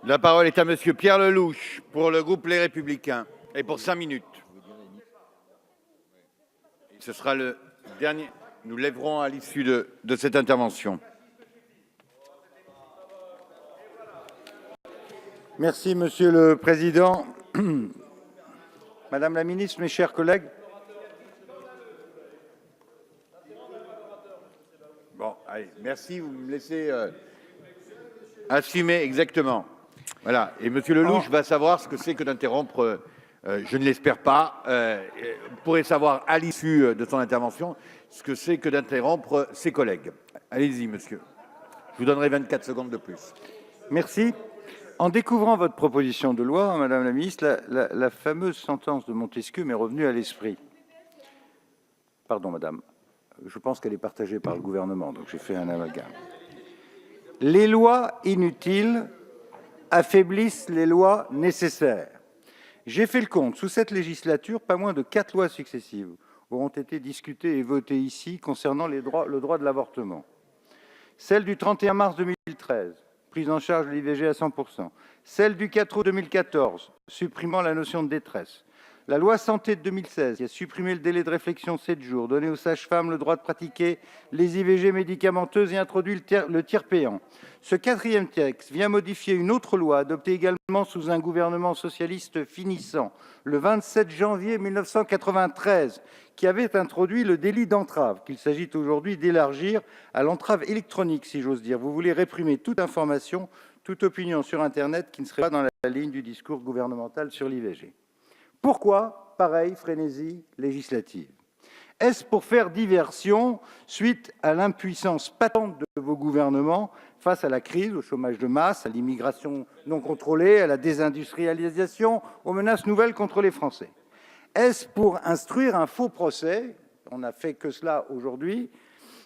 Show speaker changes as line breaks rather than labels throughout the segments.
La parole est à Monsieur Pierre Lelouch pour le groupe Les Républicains et pour 5 minutes. Ce sera le dernier. Nous lèverons à l'issue de cette intervention.
Merci, Monsieur le Président. Madame la Ministre, mes chers collègues.
Bon, allez, merci, vous me laissez assumer exactement. Voilà, et Monsieur Lelouch va savoir ce que c'est que d'interrompre, je ne l'espère pas, vous pourrez savoir à l'issue de son intervention ce que c'est que d'interrompre ses collègues. Allez-y, monsieur. Je vous donnerai 24 secondes de plus.
Merci. En découvrant votre proposition de loi, Madame la Ministre, la fameuse sentence de Montesquieu m'est revenue à l'esprit. Pardon, Madame. Je pense qu'elle est partagée par le gouvernement, donc j'ai fait un amalgame. Les lois inutiles affaiblissent les lois nécessaires. J'ai fait le compte. Sous cette législature, pas moins de 4 lois successives auront été discutées et votées ici concernant le droit de l'avortement. Celle du 31 mars 2013, prise en charge de l'IVG à 100%. Celle du 4 août 2014, supprimant la notion de détresse. La loi santé de 2016, qui a supprimé le délai de réflexion de 7 jours, donné aux sages-femmes le droit de pratiquer les IVG médicamenteuses et introduit le tiers payant. Ce 4e texte vient modifier une autre loi, adoptée également sous un gouvernement socialiste finissant, le 27 janvier 1993, qui avait introduit le délit d'entrave, qu'il s'agit aujourd'hui d'élargir à l'entrave électronique, si j'ose dire. Vous voulez réprimer toute information, toute opinion sur Internet qui ne serait pas dans la ligne du discours gouvernemental sur l'IVG. Pourquoi pareille frénésie législative? Est-ce pour faire diversion suite à l'impuissance patente de vos gouvernements face à la crise, au chômage de masse, à l'immigration non contrôlée, à la désindustrialisation, aux menaces nouvelles contre les Français? Est-ce pour instruire un faux procès, on n'a fait que cela aujourd'hui,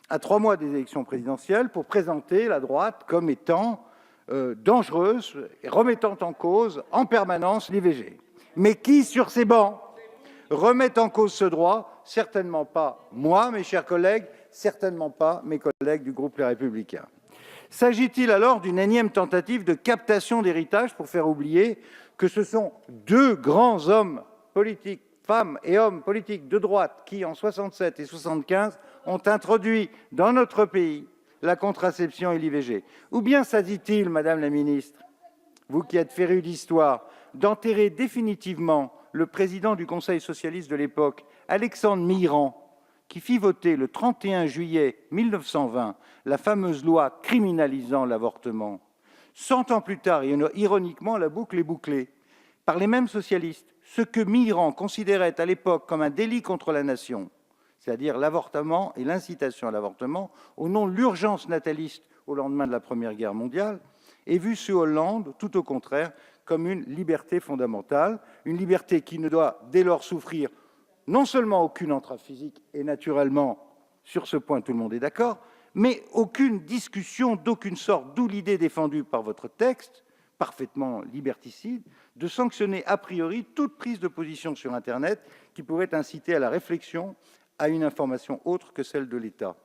à 3 mois des élections présidentielles, pour présenter la droite comme étant dangereuse et remettant en cause en permanence l'IVG? Mais qui, sur ces bancs, remet en cause ce droit? Certainement pas moi, mes chers collègues, certainement pas mes collègues du groupe Les Républicains. S'agit-il alors d'une énième tentative de captation d'héritage pour faire oublier que ce sont 2 grands hommes politiques, femmes et hommes politiques de droite qui, en 67 et 75, ont introduit dans notre pays la contraception et l'IVG? Ou bien s'agit-il, Madame la Ministre, vous qui êtes férue d'histoire, d'enterrer définitivement le président du Conseil socialiste de l'époque, Alexandre Mirand, qui fit voter le 31 juillet 1920 la fameuse loi criminalisant l'avortement? 100 ans plus tard, ironiquement, la boucle est bouclée par les mêmes socialistes. Ce que Mirand considérait à l'époque comme un délit contre la nation, c'est-à-dire l'avortement et l'incitation à l'avortement, au nom de l'urgence nataliste au lendemain de la Première Guerre mondiale, est vu sous Hollande, tout au contraire, comme une liberté fondamentale, une liberté qui ne doit dès lors souffrir non seulement aucune entrave physique, et naturellement, sur ce point tout le monde est d'accord, mais aucune discussion d'aucune sorte, d'où l'idée défendue par votre texte, parfaitement liberticide, de sanctionner a priori toute prise de position sur Internet qui pourrait inciter à la réflexion, à une information autre que celle de l'État.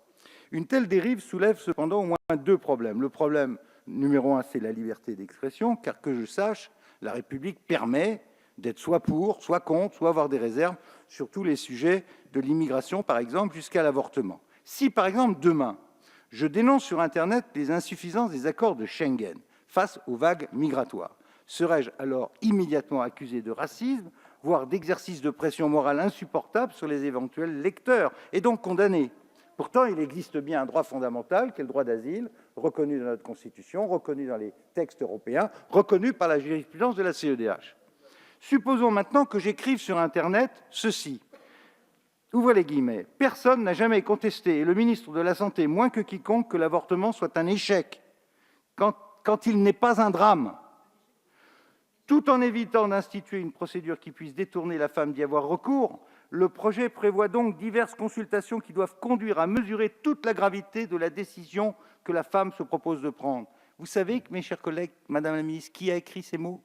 Une telle dérive soulève cependant au moins 2 problèmes. Le problème numéro 1, c'est la liberté d'expression, car que je sache, la République permet d'être soit pour, soit contre, soit avoir des réserves sur tous les sujets de l'immigration, par exemple, jusqu'à l'avortement. Si, par exemple, demain, je dénonce sur Internet les insuffisances des accords de Schengen face aux vagues migratoires, serais-je alors immédiatement accusé de racisme, voire d'exercice de pression morale insupportable sur les éventuels lecteurs, et donc condamné? Pourtant, il existe bien un droit fondamental, qui est le droit d'asile, reconnu dans notre Constitution, reconnu dans les textes européens, reconnu par la jurisprudence de la CEDH. Supposons maintenant que j'écrive sur Internet ceci. Ouvrez les guillemets. Personne n'a jamais contesté, et le ministre de la Santé moins que quiconque, que l'avortement soit un échec, quand il n'est pas un drame. Tout en évitant d'instituer une procédure qui puisse détourner la femme d'y avoir recours, le projet prévoit donc diverses consultations qui doivent conduire à mesurer toute la gravité de la décision que la femme se propose de prendre. Vous savez, mes chers collègues, Madame la Ministre, qui a écrit ces mots?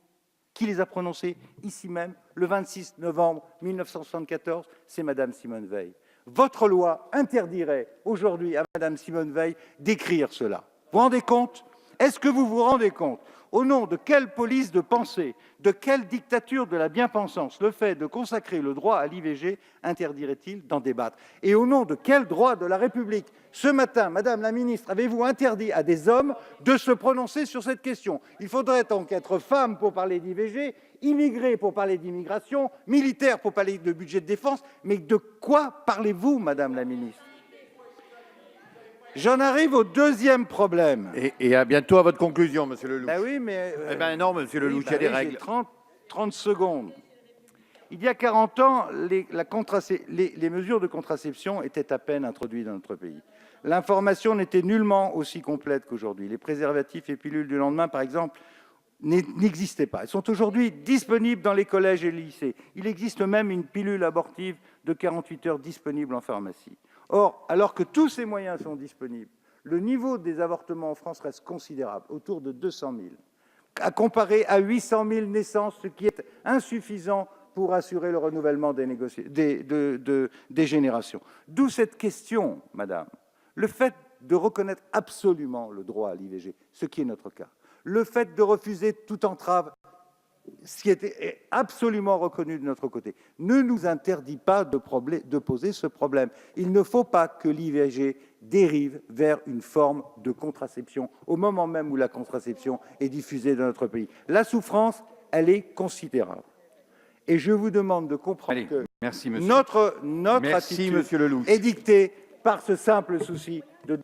Qui les a prononcés ici même, le 26 novembre 1974? C'est Madame Simone Veil. Votre loi interdirait aujourd'hui à Madame Simone Veil d'écrire cela. Vous vous rendez compte? Est-ce que vous vous rendez compte, au nom de quelle police de pensée, de quelle dictature de la bien-pensance, le fait de consacrer le droit à l'IVG interdirait-il d'en débattre? Et au nom de quel droit de la République, ce matin, Madame la Ministre, avez-vous interdit à des hommes de se prononcer sur cette question? Il faudrait donc être femme pour parler d'IVG, immigré pour parler d'immigration, militaire pour parler de budget de défense, mais de quoi parlez-vous, Madame la Ministre? J'en arrive au deuxième problème.
Et à bientôt à votre conclusion, monsieur Lelouch.
Ben oui, mais...
eh ben non, monsieur Lelouch, il y a des règles.
30 secondes. Il y a 40 ans, les mesures de contraception étaient à peine introduites dans notre pays. L'information n'était nullement aussi complète qu'aujourd'hui. Les préservatifs et pilules du lendemain, par exemple, n'existaient pas. Elles sont aujourd'hui disponibles dans les collèges et les lycées. Il existe même une pilule abortive de 48 heures disponible en pharmacie. Or, alors que tous ces moyens sont disponibles, le niveau des avortements en France reste considérable, autour de 200 000, à comparer à 800 000 naissances, ce qui est insuffisant pour assurer le renouvellement des générations. D'où cette question, madame. Le fait de reconnaître absolument le droit à l'IVG, ce qui est notre cas. Le fait de refuser toute entrave, ce qui est absolument reconnu de notre côté, ne nous interdit pas de poser ce problème. Il ne faut pas que l'IVG dérive vers une forme de contraception, au moment même où la contraception est diffusée dans notre pays. La souffrance, elle est considérable. Et je vous demande de comprendre que
merci, monsieur.
notre
Merci,
attitude
monsieur Lelouch.
est dictée par ce simple souci de...